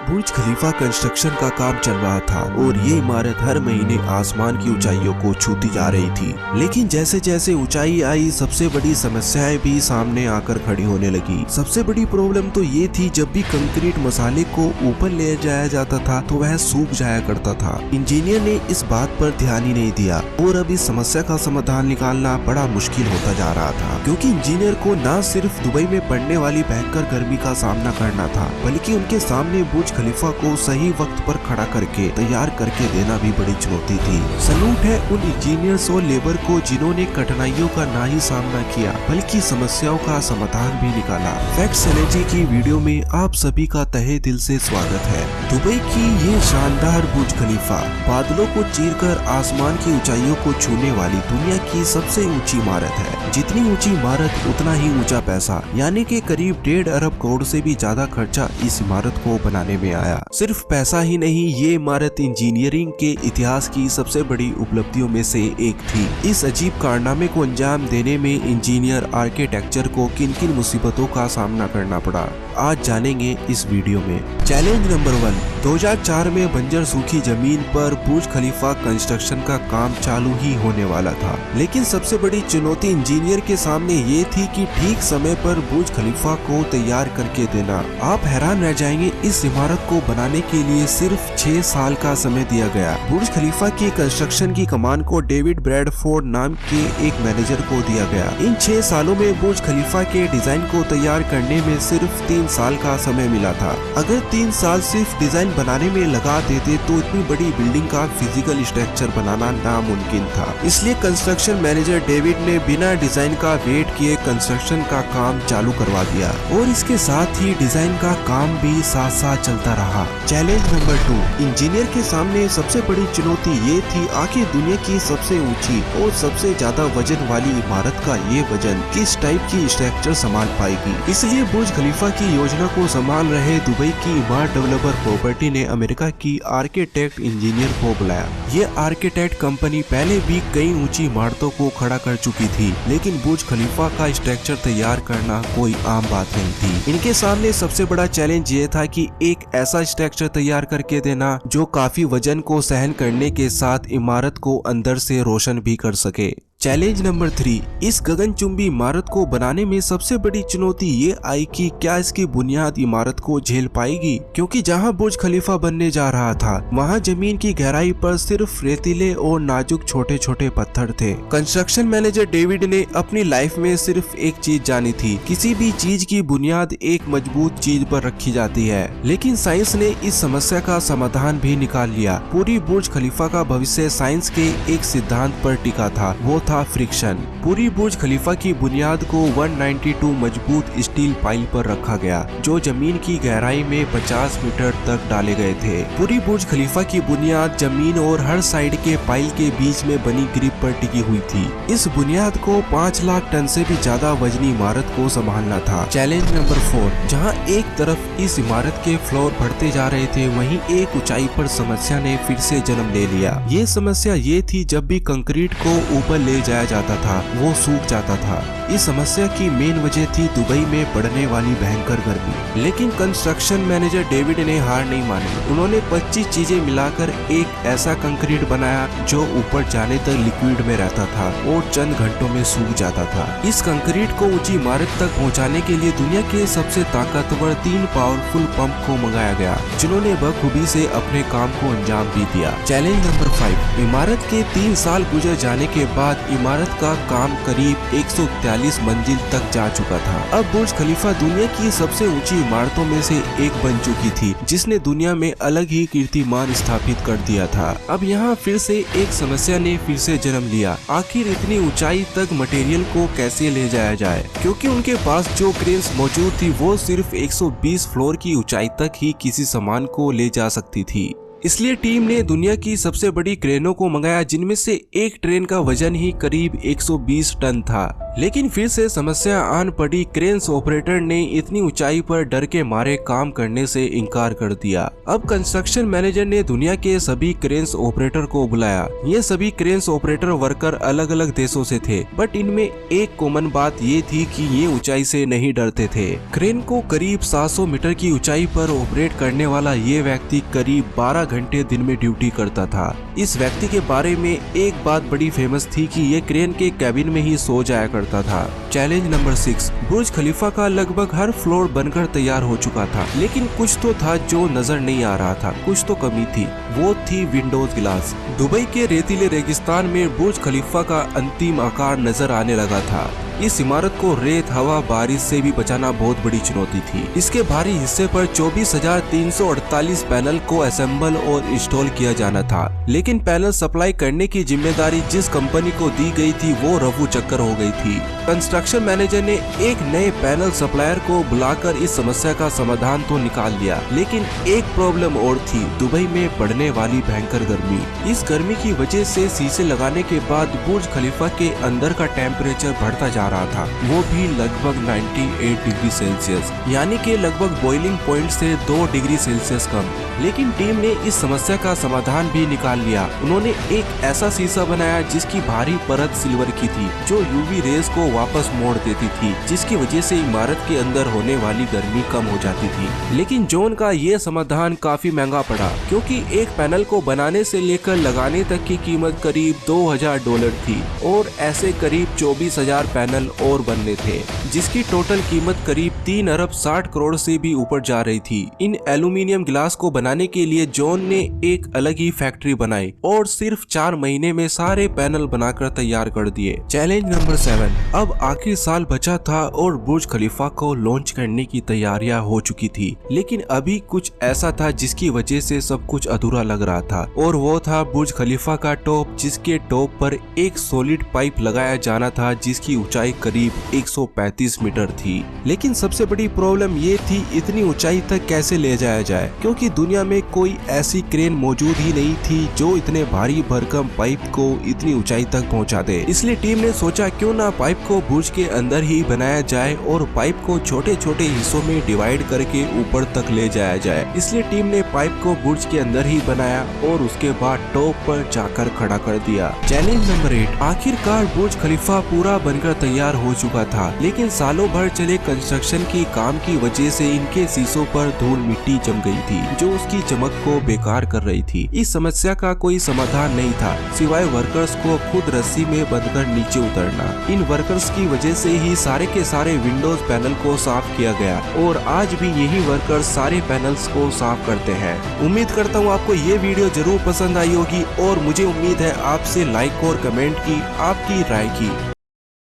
बुर्ज खलीफा construction का काम चल रहा था और ये इमारत हर महीने आसमान की ऊंचाइयों को छूती जा रही थी। लेकिन जैसे जैसे ऊंचाई आई, सबसे बड़ी समस्याएं भी सामने आकर खड़ी होने लगी। सबसे बड़ी प्रॉब्लम तो ये थी, जब भी कंक्रीट मसाले को ऊपर ले जाया जाता था तो वह सूख जाया करता था। इंजीनियर ने इस बात पर ध्यान ही नहीं दिया और अब इस समस्या का समाधान निकालना बड़ा मुश्किल होता जा रहा था, क्योंकि इंजीनियर को न सिर्फ दुबई में पड़ने वाली भयंकर गर्मी का सामना करना था, बल्कि उनके सामने बुर्ज खलीफा को सही वक्त पर खड़ा करके तैयार करके देना भी बड़ी चुनौती थी। सैल्यूट है उन इंजीनियर्स और लेबर को जिन्होंने कठिनाइयों का ना ही सामना किया बल्कि समस्याओं का समाधान भी निकाला। फैक्ट्स एनर्जी की वीडियो में आप सभी का तहे दिल से स्वागत है। दुबई की ये शानदार बुर्ज खलीफा बादलों को चीरकर आसमान की ऊंचाइयों को छूने वाली दुनिया की सबसे ऊंची इमारत है। जितनी ऊंची इमारत उतना ही ऊंचा पैसा, यानी कि करीब 1.5 अरब करोड़ से भी ज्यादा खर्चा इस इमारत को बनाने में आया। सिर्फ पैसा ही नहीं, ये इमारत इंजीनियरिंग के इतिहास की सबसे बड़ी उपलब्धियों में से एक थी। इस अजीब कारनामे को अंजाम देने में इंजीनियर आर्किटेक्चर को किन किन मुसीबतों का सामना करना पड़ा, आज जानेंगे इस वीडियो में। चैलेंज नंबर 1, 2004 में बंजर सूखी जमीन पर बुर्ज खलीफा कंस्ट्रक्शन का काम चालू ही होने वाला था। लेकिन सबसे बड़ी चुनौती इंजीनियर के सामने ये थी कि ठीक समय पर बुर्ज खलीफा को तैयार करके देना। आप हैरान रह जाएंगे, इस इमारत को बनाने के लिए सिर्फ 6 साल का समय दिया गया। बुर्ज खलीफा की कंस्ट्रक्शन की कमान को डेविड ब्रैडफोर्ड नाम के एक मैनेजर को दिया गया। इन 6 सालों में बुर्ज खलीफा के डिजाइन को तैयार करने में सिर्फ 3 साल का समय मिला था। अगर 3 साल सिर्फ डिजाइन बनाने में लगा देते तो इतनी बड़ी बिल्डिंग का फिजिकल स्ट्रक्चर बनाना नामुमकिन था। इसलिए कंस्ट्रक्शन मैनेजर डेविड ने बिना डिजाइन का वेट किए कंस्ट्रक्शन का काम चालू करवा दिया और इसके साथ ही डिजाइन का काम भी साथ साथ चलता रहा। चैलेंज नंबर 2, इंजीनियर के सामने सबसे बड़ी चुनौती ये थी, आखिर दुनिया की सबसे ऊंची और सबसे ज्यादा वजन वाली इमारत का ये वजन किस टाइप की स्ट्रक्चर संभाल पाएगी। इसलिए बुर्ज खलीफा की योजना को संभाल रहे दुबई की इमारत डेवलपर प्रॉपर्टी ने अमेरिका की आर्किटेक्ट इंजीनियर को बुलाया। ये आर्किटेक्ट कंपनी पहले भी कई ऊंची इमारतों को खड़ा कर चुकी थी, लेकिन बुर्ज खलीफा का स्ट्रक्चर तैयार करना कोई आम बात नहीं थी। इनके सामने सबसे बड़ा चैलेंज ये था कि एक ऐसा स्ट्रक्चर तैयार करके देना जो काफी वजन को सहन करने के साथ इमारत को अंदर से रोशन भी कर सके। चैलेंज नंबर 3, इस गगनचुंबी इमारत को बनाने में सबसे बड़ी चुनौती ये आई कि क्या इसकी बुनियाद इमारत को झेल पाएगी, क्योंकि जहां बुर्ज खलीफा बनने जा रहा था वहां जमीन की गहराई पर सिर्फ रेतीले और नाजुक छोटे छोटे पत्थर थे। कंस्ट्रक्शन मैनेजर डेविड ने अपनी लाइफ में सिर्फ एक चीज जानी थी, किसी भी चीज की बुनियाद एक मजबूत चीज पर रखी जाती है। लेकिन साइंस ने इस समस्या का समाधान भी निकाल लिया। पूरी बुर्ज खलीफा का भविष्य साइंस के एक सिद्धांत पर टिका था, वो था फ्रिक्शन। पूरी बुर्ज खलीफा की बुनियाद को 192 मजबूत स्टील पाइल पर रखा गया, जो जमीन की गहराई में 50 मीटर तक डाले गए थे। पूरी बुर्ज खलीफा की बुनियाद जमीन और हर साइड के पाइल के बीच में बनी ग्रिप पर टिकी हुई थी। इस बुनियाद को 5 लाख टन से भी ज्यादा वजनी इमारत को संभालना था। चैलेंज नंबर 4, जहां एक तरफ इस इमारत के फ्लोर बढ़ते जा रहे थे, वहीं एक ऊंचाई पर समस्या ने फिर से जन्म ले लिया। ये समस्या ये थी, जब भी कंक्रीट को ऊपर ले जाया जाता था वो सूख जाता था। इस समस्या की मेन वजह थी दुबई में पड़ने वाली भयंकर गर्मी। लेकिन कंस्ट्रक्शन मैनेजर डेविड ने हार नहीं मानी। उन्होंने 25 चीजें मिलाकर एक ऐसा कंक्रीट बनाया जो ऊपर जाने तक लिक्विड में रहता था और चंद घंटों में सूख जाता था। इस कंक्रीट को ऊंची इमारत तक पहुंचाने के लिए दुनिया के सबसे ताकतवर 3 पावरफुल पंप को मंगाया गया, जिन्होंने बखूबी से अपने काम को अंजाम भी दिया। चैलेंज नंबर 5, इमारत के 3 साल गुजर जाने के बाद इमारत का काम करीब 143 मंजिल तक जा चुका था। अब बुर्ज खलीफा दुनिया की सबसे ऊंची इमारतों में से एक बन चुकी थी, जिसने दुनिया में अलग ही कीर्तिमान स्थापित कर दिया था। अब यहाँ फिर से एक समस्या ने फिर से जन्म लिया, आखिर इतनी ऊंचाई तक मटेरियल को कैसे ले जाया जाए, क्योंकि उनके पास जो क्रेन्स मौजूद थी वो सिर्फ 120 फ्लोर की ऊंचाई तक ही किसी सामान को ले जा सकती थी। इसलिए टीम ने दुनिया की सबसे बड़ी क्रेनों को मंगाया, जिनमें से एक ट्रेन का वजन ही करीब 120 टन था। लेकिन फिर से समस्या आन पड़ी। क्रेन्स ऑपरेटर ने इतनी ऊंचाई पर डर के मारे काम करने से इनकार कर दिया। अब कंस्ट्रक्शन मैनेजर ने दुनिया के सभी क्रेन्स ऑपरेटर को बुलाया। ये सभी क्रेन्स ऑपरेटर वर्कर अलग अलग देशों से थे, बट इनमें एक कॉमन बात ये थी कि ये ऊंचाई से नहीं डरते थे। क्रेन को करीब 700 मीटर की ऊंचाई पर ऑपरेट करने वाला ये व्यक्ति करीब 12 घंटे दिन में ड्यूटी करता था। इस व्यक्ति के बारे में एक बात बड़ी फेमस थी कि ये क्रेन के कैबिन में ही सो जाया करता था। Challenge number 6। बुर्ज खलीफा का लगभग हर फ्लोर बनकर तैयार हो चुका था, लेकिन कुछ तो था जो नजर नहीं आ रहा था। कुछ तो कमी थी, वो थी विंडोज ग्लास। दुबई के रेतीले रेगिस्तान में बुर्ज खलीफा का अंतिम आकार नजर आने लगा था। इस इमारत को रेत, हवा, बारिश से भी बचाना बहुत बड़ी चुनौती थी। इसके भारी हिस्से पर 24,348 पैनल को असेंबल और इंस्टॉल किया जाना था, लेकिन पैनल सप्लाई करने की जिम्मेदारी जिस कंपनी को दी गई थी वो रफू चक्कर हो गई थी। कंस्ट्रक्शन मैनेजर ने एक नए पैनल सप्लायर को बुलाकर इस समस्या का समाधान तो निकाल लिया, लेकिन एक प्रॉब्लम और थी, दुबई में पड़ने वाली भयंकर गर्मी। इस गर्मी की वजह से शीशे लगाने के बाद बुर्ज खलीफा के अंदर का टेम्परेचर बढ़ता जा रहा था, वो भी लगभग 98 डिग्री सेल्सियस, यानी कि लगभग बॉइलिंग पॉइंट से 2 डिग्री सेल्सियस कम। लेकिन टीम ने इस समस्या का समाधान भी निकाल लिया। उन्होंने एक ऐसा शीशा बनाया जिसकी भारी परत सिल्वर की थी, जो यूवी रेज को वापस मोड़ देती थी, जिसकी वजह से इमारत के अंदर होने वाली गर्मी कम हो जाती थी। लेकिन जॉन का ये समाधान काफी महंगा पड़ा, क्योंकि एक पैनल को बनाने से लेकर लगाने तक की कीमत करीब $2,000 थी, और ऐसे करीब 24,000 पैनल और बनने थे, जिसकी टोटल कीमत करीब 3 अरब 60 करोड़ से भी ऊपर जा रही थी। इन एल्यूमिनियम ग्लास को बनाने के लिए जॉन ने एक अलग ही फैक्ट्री बनाई और सिर्फ 4 महीने में सारे पैनल बनाकर तैयार कर दिए। Challenge number 7। अब आखिरी साल बचा था और बुर्ज खलीफा को लॉन्च करने की तैयारियां हो चुकी थी, लेकिन अभी कुछ ऐसा था जिसकी वजह से सब कुछ अधूरा लग रहा था, और वो था बुर्ज खलीफा का टॉप, जिसके टॉप पर एक सॉलिड पाइप लगाया जाना था, जिसकी ऊंचाई करीब 135 मीटर थी। लेकिन सबसे बड़ी प्रॉब्लम ये थी, इतनी ऊंचाई तक कैसे ले जाया जाए, क्योंकि दुनिया में कोई ऐसी क्रेन मौजूद ही नहीं थी जो इतने भारी भरकम पाइप को इतनी ऊंचाई तक पहुंचा दे। इसलिए टीम ने सोचा क्यों ना पाइप को बुर्ज के अंदर ही बनाया जाए और पाइप को छोटे छोटे हिस्सों में डिवाइड करके ऊपर तक ले जाया जाए। इसलिए टीम ने पाइप को बुर्ज के अंदर ही बनाया और उसके बाद टॉप पर जाकर खड़ा कर दिया। Challenge number 8। आखिरकार बुर्ज खलीफा पूरा बनकर तैयार हो चुका था, लेकिन सालों भर चले कंस्ट्रक्शन की काम की वजह से इनके शीशों पर धूल मिट्टी जम गई थी, जो उसकी चमक को बेकार कर रही थी। इस समस्या का कोई समाधान नहीं था, सिवाय वर्कर्स को खुद रस्सी में बंधकर नीचे उतरना। इन वर्कर्स की वजह से ही सारे के सारे विंडोज पैनल को साफ किया गया, और आज भी यही वर्कर्स सारे पैनल्स को साफ करते हैं। उम्मीद करता हूँ आपको ये वीडियो जरूर पसंद आई होगी, और मुझे उम्मीद है आपसे लाइक और कमेंट की आपकी राय की।